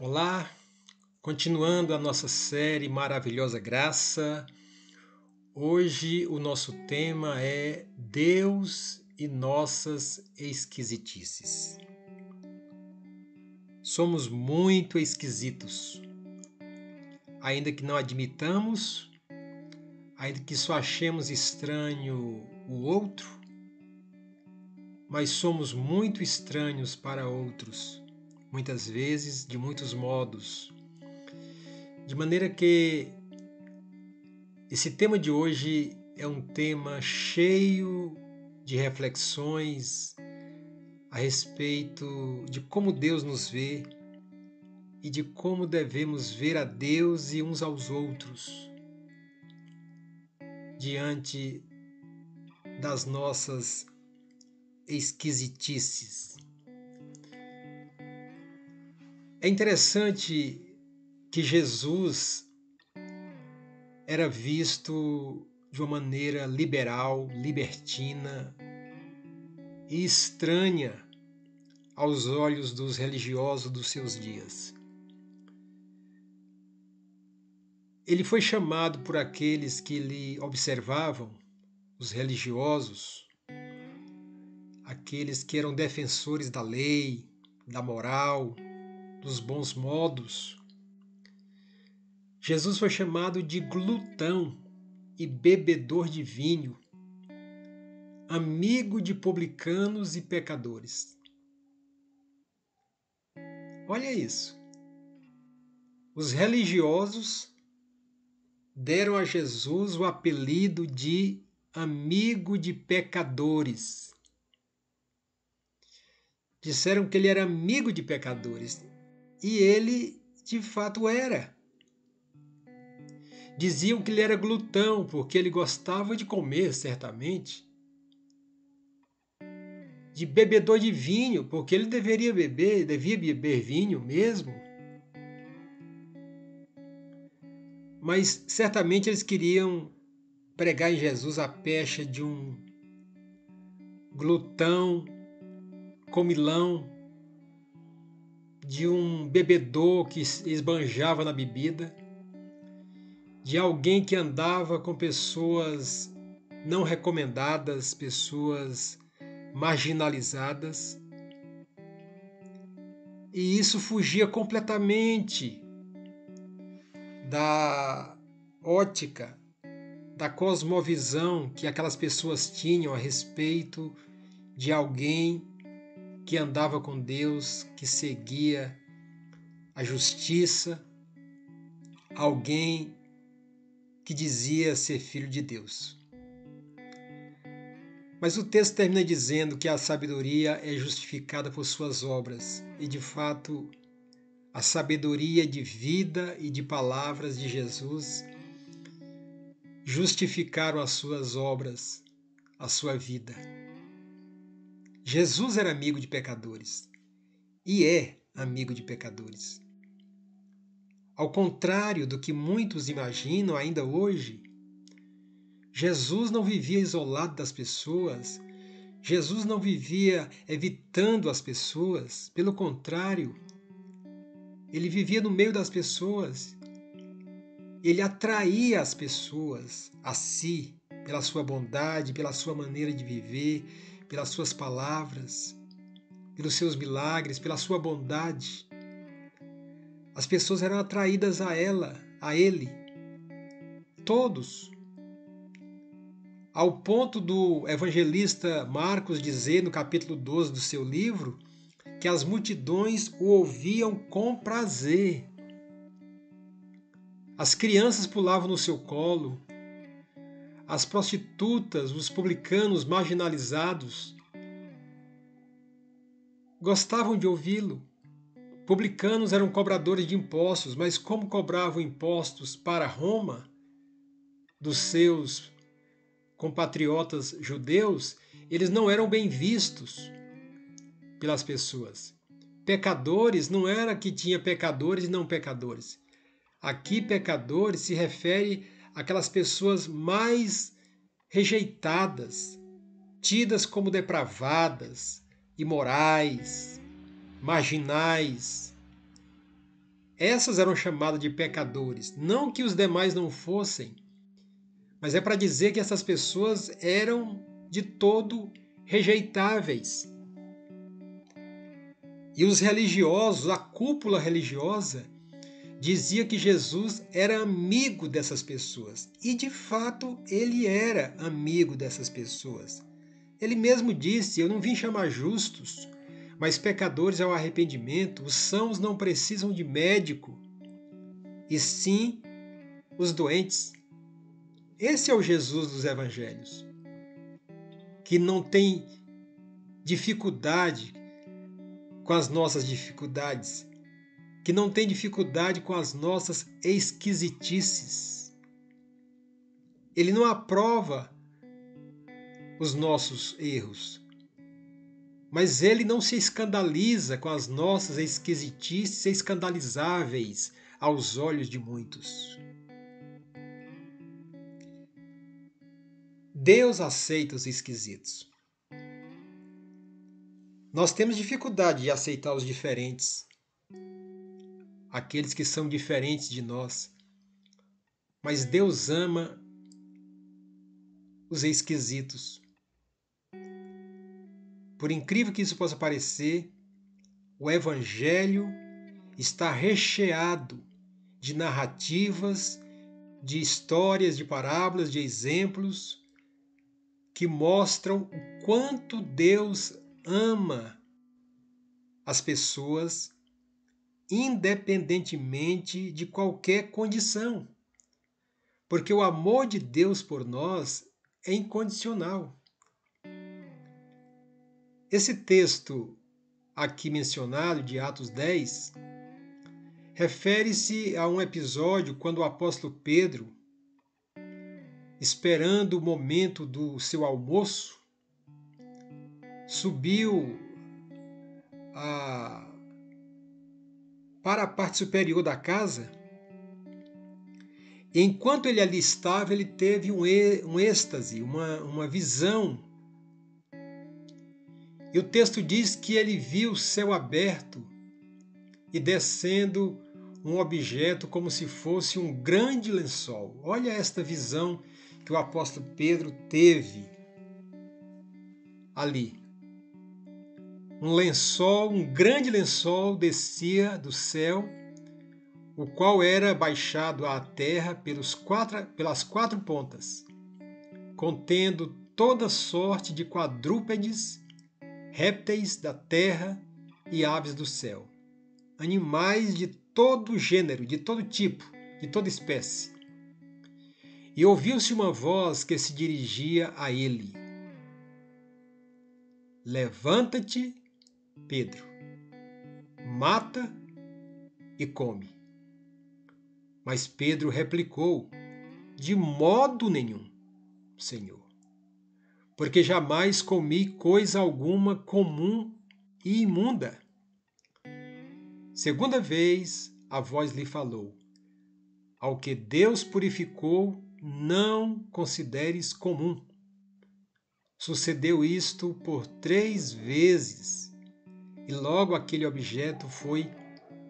Olá, continuando a nossa série Maravilhosa Graça. Hoje o nosso tema é Deus e nossas esquisitices. Somos muito esquisitos, ainda que não admitamos, ainda que só achemos estranho o outro, mas somos muito estranhos para outros, muitas vezes de muitos modos. De maneira que esse tema de hoje é um tema cheio de reflexões a respeito de como Deus nos vê e de como devemos ver a Deus e uns aos outros diante das nossas esquisitices. É interessante que Jesus era visto de uma maneira liberal, libertina e estranha aos olhos dos religiosos dos seus dias. Ele foi chamado por aqueles que lhe observavam, os religiosos, aqueles que eram defensores da lei, da moral, dos bons modos. Jesus foi chamado de glutão e bebedor de vinho, amigo de publicanos e pecadores. Olha isso. Os religiosos deram a Jesus o apelido de amigo de pecadores. Disseram que ele era amigo de pecadores. E ele, de fato, era. Diziam que ele era glutão, porque ele gostava de comer, certamente. De bebedor de vinho, porque ele devia beber vinho mesmo. Mas certamente eles queriam pregar em Jesus a pecha de um glutão, comilão, de um bebedor que esbanjava na bebida, de alguém que andava com pessoas não recomendadas, pessoas marginalizadas. E isso fugia completamente da ótica, da cosmovisão que aquelas pessoas tinham a respeito de alguém que andava com Deus, que seguia a justiça, alguém que dizia ser filho de Deus. Mas o texto termina dizendo que a sabedoria é justificada por suas obras, e de fato, a sabedoria de vida e de palavras de Jesus justificaram as suas obras, a sua vida. Jesus era amigo de pecadores e é amigo de pecadores. Ao contrário do que muitos imaginam ainda hoje, Jesus não vivia isolado das pessoas, Jesus não vivia evitando as pessoas, pelo contrário, ele vivia no meio das pessoas, ele atraía as pessoas a si, pela sua bondade, pela sua maneira de viver, pelas suas palavras, pelos seus milagres, pela sua bondade. As pessoas eram atraídas a ele, todos. Ao ponto do evangelista Marcos dizer no capítulo 12 do seu livro que as multidões o ouviam com prazer. As crianças pulavam no seu colo, as prostitutas, os publicanos marginalizados gostavam de ouvi-lo. Publicanos eram cobradores de impostos, mas como cobravam impostos para Roma, dos seus compatriotas judeus, eles não eram bem vistos pelas pessoas. Pecadores não era que tinha pecadores e não pecadores. Aqui, pecadores se refere àquelas pessoas mais rejeitadas, tidas como depravadas, imorais, marginais. Essas eram chamadas de pecadores. Não que os demais não fossem, mas é para dizer que essas pessoas eram de todo rejeitáveis. E os religiosos, a cúpula religiosa, dizia que Jesus era amigo dessas pessoas. E de fato ele era amigo dessas pessoas. Ele mesmo disse: Eu não vim chamar justos, mas pecadores ao arrependimento. Os sãos não precisam de médico, e sim os doentes. Esse é o Jesus dos evangelhos, que não tem dificuldade com as nossas dificuldades, que não tem dificuldade com as nossas esquisitices. Ele não aprova os nossos erros, mas ele não se escandaliza com as nossas esquisitices escandalizáveis aos olhos de muitos. Deus aceita os esquisitos. Nós temos dificuldade de aceitar os diferentes, aqueles que são diferentes de nós, mas Deus ama os esquisitos. Por incrível que isso possa parecer, o Evangelho está recheado de narrativas, de histórias, de parábolas, de exemplos que mostram o quanto Deus ama as pessoas, independentemente de qualquer condição. Porque o amor de Deus por nós é incondicional. Esse texto aqui mencionado, de Atos 10, refere-se a um episódio quando o apóstolo Pedro, esperando o momento do seu almoço, subiu para a parte superior da casa. E enquanto ele ali estava, ele teve um êxtase, uma visão. E o texto diz que ele viu o céu aberto e descendo um objeto como se fosse um grande lençol. Olha esta visão que o apóstolo Pedro teve ali. Um lençol, um grande lençol descia do céu, o qual era baixado à terra pelas quatro pontas, contendo toda sorte de quadrúpedes, répteis da terra e aves do céu, animais de todo gênero, de todo tipo, de toda espécie. E ouviu-se uma voz que se dirigia a ele: Levanta-te, Pedro, mata e come. Mas Pedro replicou: De modo nenhum, Senhor, porque jamais comi coisa alguma comum e imunda. Segunda vez a voz lhe falou: Ao que Deus purificou, não consideres comum. Sucedeu isto por 3 vezes, e logo aquele objeto foi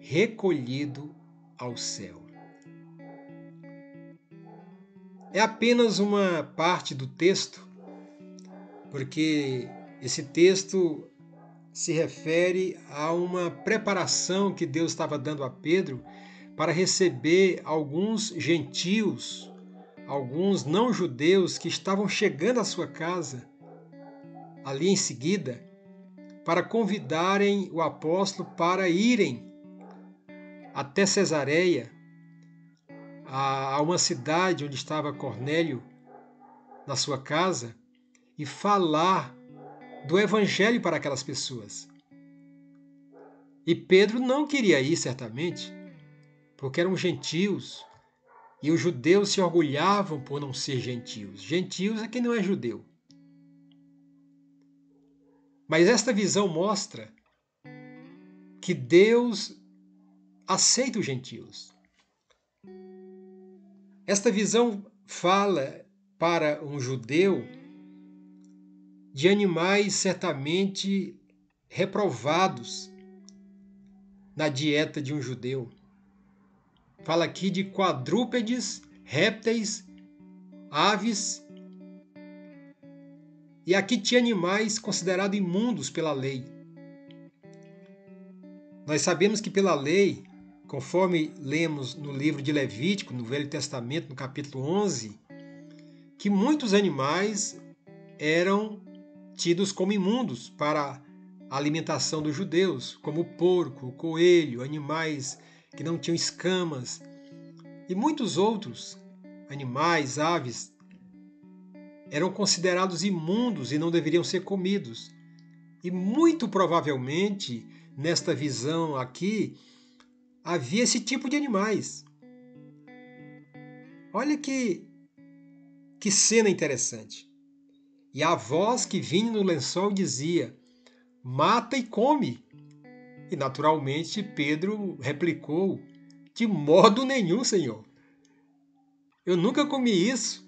recolhido ao céu. É apenas uma parte do texto, porque esse texto se refere a uma preparação que Deus estava dando a Pedro para receber alguns gentios, alguns não-judeus que estavam chegando à sua casa ali em seguida, para convidarem o apóstolo para irem até Cesareia, a uma cidade onde estava Cornélio, na sua casa, e falar do evangelho para aquelas pessoas. E Pedro não queria ir, certamente, porque eram gentios, e os judeus se orgulhavam por não ser gentios. Gentios é quem não é judeu. Mas esta visão mostra que Deus aceita os gentios. Esta visão fala para um judeu de animais certamente reprovados na dieta de um judeu. Fala aqui de quadrúpedes, répteis, aves. E aqui tinha animais considerados imundos pela lei. Nós sabemos que pela lei, conforme lemos no livro de Levítico, no Velho Testamento, no capítulo 11, que muitos animais eram tidos como imundos para a alimentação dos judeus, como o porco, o coelho, animais que não tinham escamas e muitos outros animais, aves, eram considerados imundos e não deveriam ser comidos. E muito provavelmente, nesta visão aqui, havia esse tipo de animais. Olha que cena interessante. E a voz que vinha no lençol dizia: mata e come. E naturalmente Pedro replicou: de modo nenhum, Senhor. Eu nunca comi isso.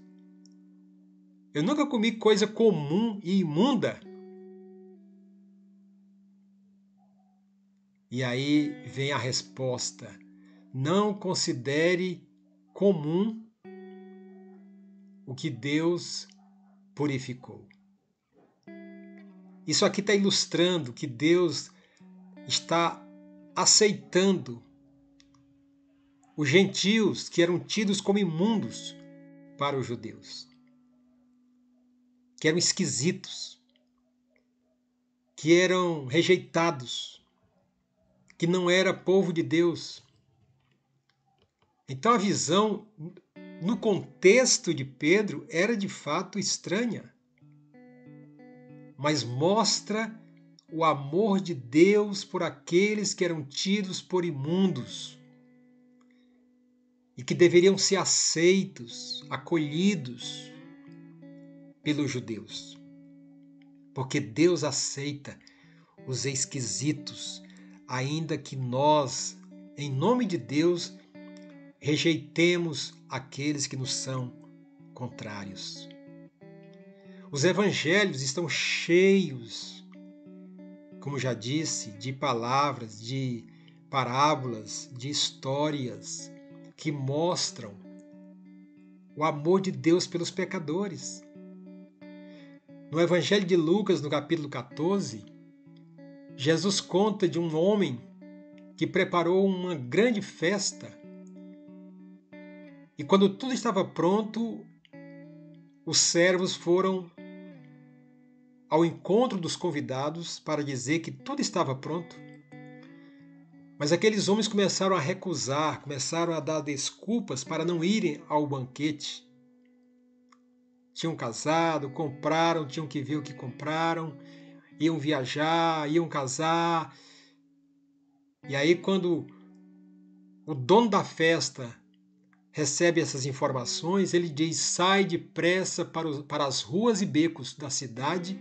Eu nunca comi coisa comum e imunda. E aí vem a resposta: não considere comum o que Deus purificou. Isso aqui está ilustrando que Deus está aceitando os gentios que eram tidos como imundos para os judeus, que eram esquisitos, que eram rejeitados, que não era povo de Deus. Então a visão, no contexto de Pedro, era de fato estranha, mas mostra o amor de Deus por aqueles que eram tidos por imundos e que deveriam ser aceitos, acolhidos pelos judeus. Porque Deus aceita os esquisitos, ainda que nós, em nome de Deus, rejeitemos aqueles que nos são contrários. Os evangelhos estão cheios, como já disse, de palavras, de parábolas, de histórias que mostram o amor de Deus pelos pecadores. No Evangelho de Lucas, no capítulo 14, Jesus conta de um homem que preparou uma grande festa e quando tudo estava pronto, os servos foram ao encontro dos convidados para dizer que tudo estava pronto. Mas aqueles homens começaram a recusar, começaram a dar desculpas para não irem ao banquete. Tinham casado, compraram, tinham que ver o que compraram, iam viajar, iam casar. E aí, quando o dono da festa recebe essas informações, ele diz: sai depressa para as ruas e becos da cidade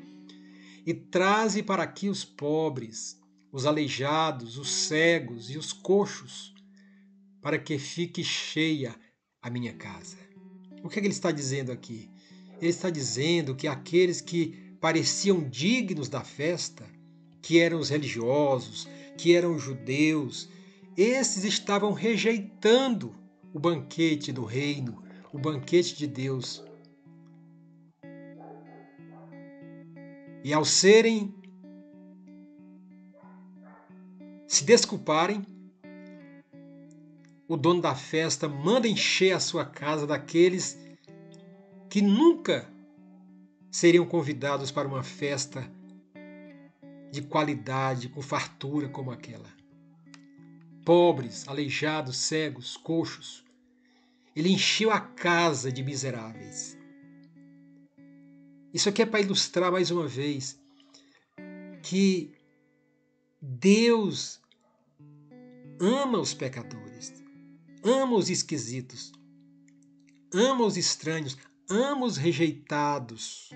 e traze para aqui os pobres, os aleijados, os cegos e os coxos, para que fique cheia a minha casa. O que ele está dizendo aqui? Ele está dizendo que aqueles que pareciam dignos da festa, que eram os religiosos, que eram os judeus, esses estavam rejeitando o banquete do reino, o banquete de Deus. E ao se desculparem, o dono da festa manda encher a sua casa daqueles que nunca seriam convidados para uma festa de qualidade, com fartura como aquela. Pobres, aleijados, cegos, coxos. Ele encheu a casa de miseráveis. Isso aqui é para ilustrar mais uma vez que Deus ama os pecadores, ama os esquisitos, ama os estranhos, ama os rejeitados.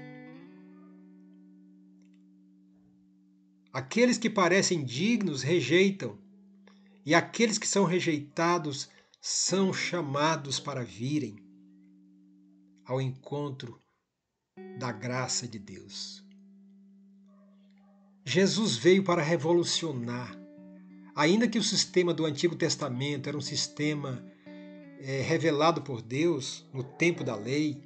Aqueles que parecem dignos rejeitam, e aqueles que são rejeitados são chamados para virem ao encontro da graça de Deus. Jesus veio para revolucionar. Ainda que o sistema do Antigo Testamento era um sistema revelado por Deus no tempo da lei.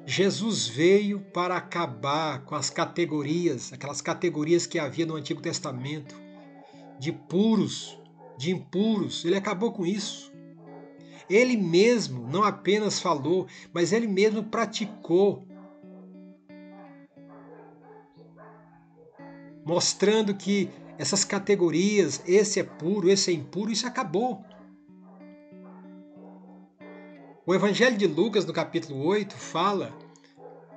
Jesus veio para acabar com as categorias, aquelas categorias que havia no Antigo Testamento, de puros, de impuros. Ele acabou com isso. Ele mesmo não apenas falou, mas ele mesmo praticou, mostrando que essas categorias, esse é puro, esse é impuro, isso acabou. O Evangelho de Lucas, no capítulo 8, fala,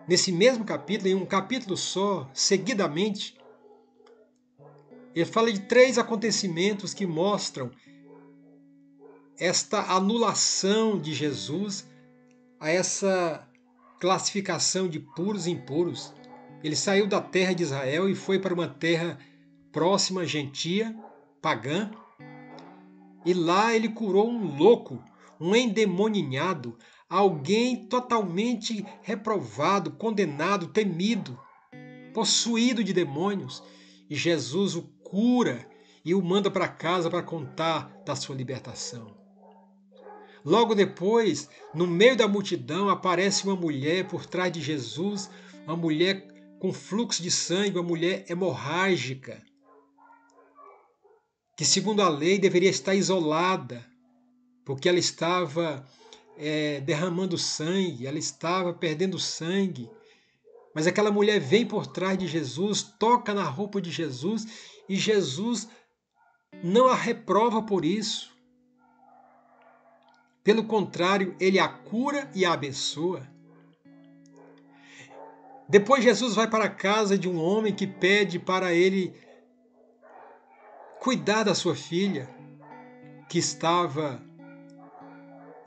nesse mesmo capítulo, em um capítulo só, seguidamente, ele fala de 3 acontecimentos que mostram esta anulação de Jesus a essa classificação de puros e impuros. Ele saiu da terra de Israel e foi para uma terra próxima, gentia, pagã, e lá ele curou um louco, um endemoninhado, alguém totalmente reprovado, condenado, temido, possuído de demônios. E Jesus o cura e o manda para casa para contar da sua libertação. Logo depois, no meio da multidão, aparece uma mulher por trás de Jesus, uma mulher com fluxo de sangue, uma mulher hemorrágica, que segundo a lei deveria estar isolada, porque ela estava derramando sangue, ela estava perdendo sangue. Mas aquela mulher vem por trás de Jesus, toca na roupa de Jesus, e Jesus não a reprova por isso. Pelo contrário, ele a cura e a abençoa. Depois Jesus vai para a casa de um homem que pede para ele cuidar da sua filha, que estava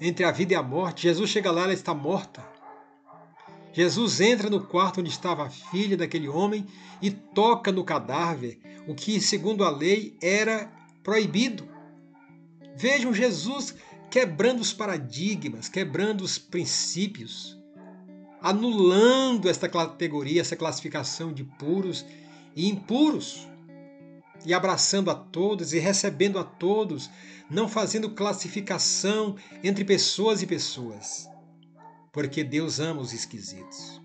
entre a vida e a morte. Jesus chega lá, ela está morta. Jesus entra no quarto onde estava a filha daquele homem e toca no cadáver, o que, segundo a lei, era proibido. Vejam Jesus quebrando os paradigmas, quebrando os princípios, anulando esta categoria, essa classificação de puros e impuros, e abraçando a todos e recebendo a todos, não fazendo classificação entre pessoas e pessoas, porque Deus ama os esquisitos.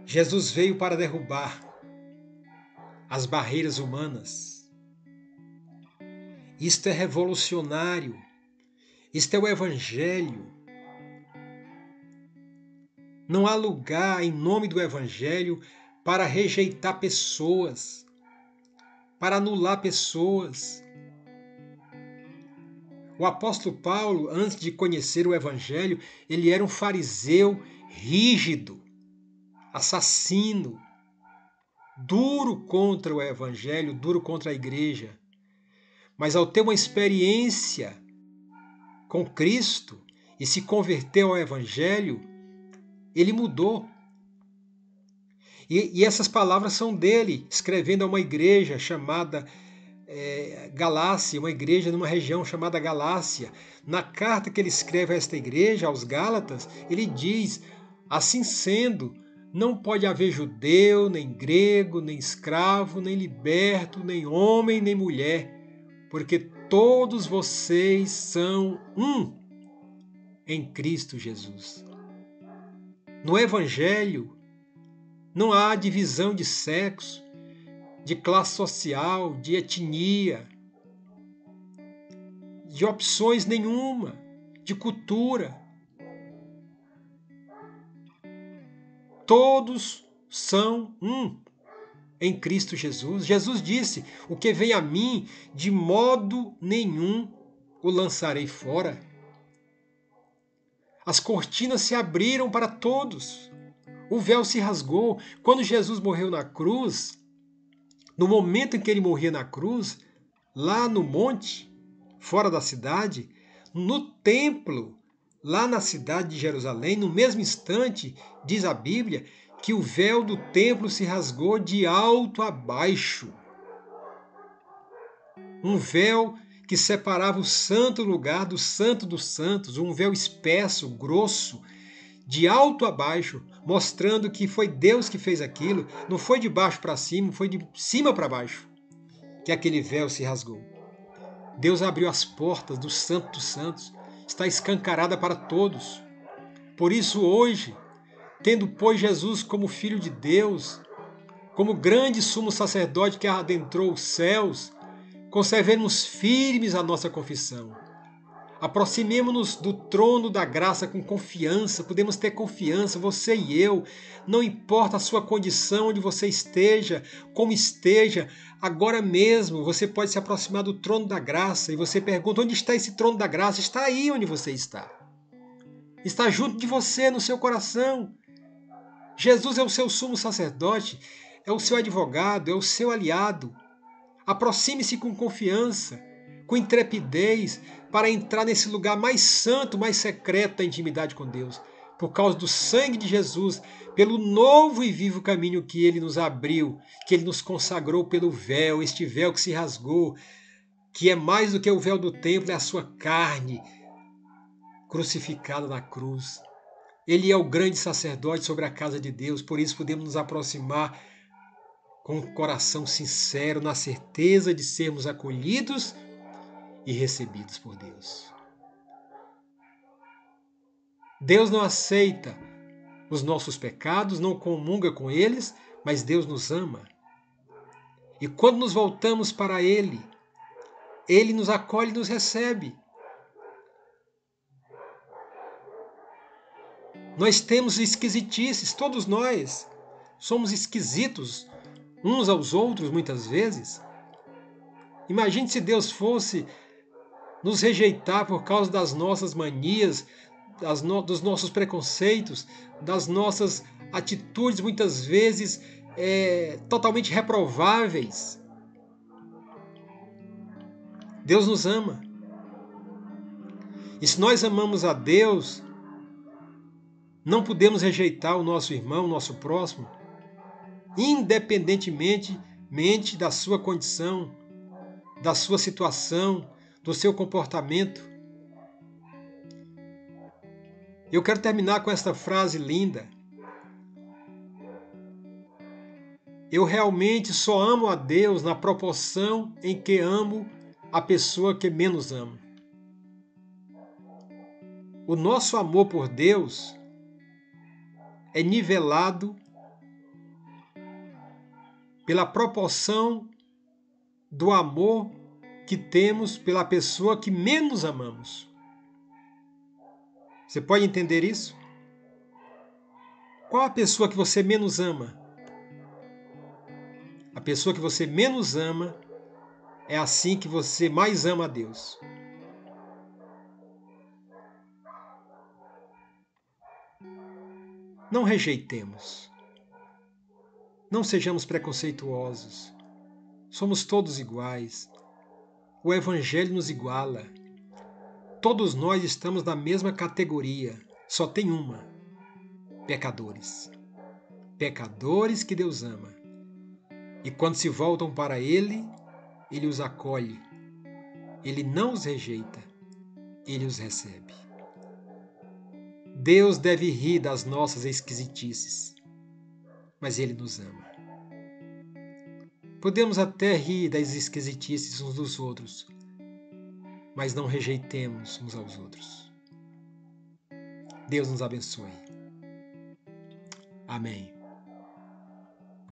Jesus veio para derrubar as barreiras humanas. Isto é revolucionário. Isto é o Evangelho. Não há lugar em nome do Evangelho para rejeitar pessoas, para anular pessoas. O apóstolo Paulo, antes de conhecer o Evangelho, ele era um fariseu rígido, assassino, duro contra o Evangelho, duro contra a igreja. Mas ao ter uma experiência com Cristo e se converteu ao Evangelho, ele mudou. E essas palavras são dele, escrevendo a uma igreja chamada Galácia, uma igreja numa região chamada Galácia. Na carta que ele escreve a esta igreja, aos Gálatas, ele diz: assim sendo, não pode haver judeu, nem grego, nem escravo, nem liberto, nem homem, nem mulher, porque todos vocês são um em Cristo Jesus. No Evangelho não há divisão de sexo, de classe social, de etnia, de opções nenhuma, de cultura. Todos são um em Cristo Jesus. Jesus disse: o que vem a mim, de modo nenhum o lançarei fora. As cortinas se abriram para todos. O véu se rasgou. Quando Jesus morreu na cruz, no momento em que ele morria na cruz, lá no monte, fora da cidade, no templo, lá na cidade de Jerusalém, no mesmo instante, diz a Bíblia, que o véu do templo se rasgou de alto a baixo. Um véu que separava o santo lugar do santo dos santos, um véu espesso, grosso, de alto a baixo, mostrando que foi Deus que fez aquilo, não foi de baixo para cima, foi de cima para baixo que aquele véu se rasgou. Deus abriu as portas do Santo dos Santos, está escancarada para todos. Por isso hoje, tendo, pois, Jesus como Filho de Deus, como grande sumo sacerdote que adentrou os céus, conservemos firmes a nossa confissão. Aproximemo-nos do trono da graça com confiança, podemos ter confiança, você e eu, não importa a sua condição, onde você esteja, como esteja, agora mesmo você pode se aproximar do trono da graça e você pergunta, onde está esse trono da graça? Está aí onde você está. Está junto de você, no seu coração. Jesus é o seu sumo sacerdote, é o seu advogado, é o seu aliado. Aproxime-se com confiança, com intrepidez, para entrar nesse lugar mais santo, mais secreto da intimidade com Deus, por causa do sangue de Jesus, pelo novo e vivo caminho que Ele nos abriu, que Ele nos consagrou pelo véu, este véu que se rasgou, que é mais do que o véu do templo, é a sua carne crucificada na cruz. Ele é o grande sacerdote sobre a casa de Deus, por isso podemos nos aproximar com um coração sincero, na certeza de sermos acolhidos e recebidos por Deus. Deus não aceita os nossos pecados, não comunga com eles, mas Deus nos ama. E quando nos voltamos para Ele, Ele nos acolhe e nos recebe. Nós temos esquisitices, todos nós somos esquisitos uns aos outros muitas vezes. Imagine se Deus fosse nos rejeitar por causa das nossas manias, dos nossos preconceitos, das nossas atitudes muitas vezes totalmente reprováveis. Deus nos ama. E se nós amamos a Deus, não podemos rejeitar o nosso irmão, o nosso próximo, independentemente da sua condição, da sua situação, do seu comportamento. Eu quero terminar com esta frase linda. Eu realmente só amo a Deus na proporção em que amo a pessoa que menos amo. O nosso amor por Deus é nivelado pela proporção do amor que temos pela pessoa que menos amamos. Você pode entender isso? Qual a pessoa que você menos ama? A pessoa que você menos ama é assim que você mais ama a Deus. Não rejeitemos. Não sejamos preconceituosos. Somos todos iguais. O Evangelho nos iguala. Todos nós estamos na mesma categoria. Só tem uma: pecadores. Pecadores que Deus ama. E quando se voltam para Ele, Ele os acolhe. Ele não os rejeita. Ele os recebe. Deus deve rir das nossas esquisitices, mas Ele nos ama. Podemos até rir das esquisitices uns dos outros, mas não rejeitemos uns aos outros. Deus nos abençoe. Amém.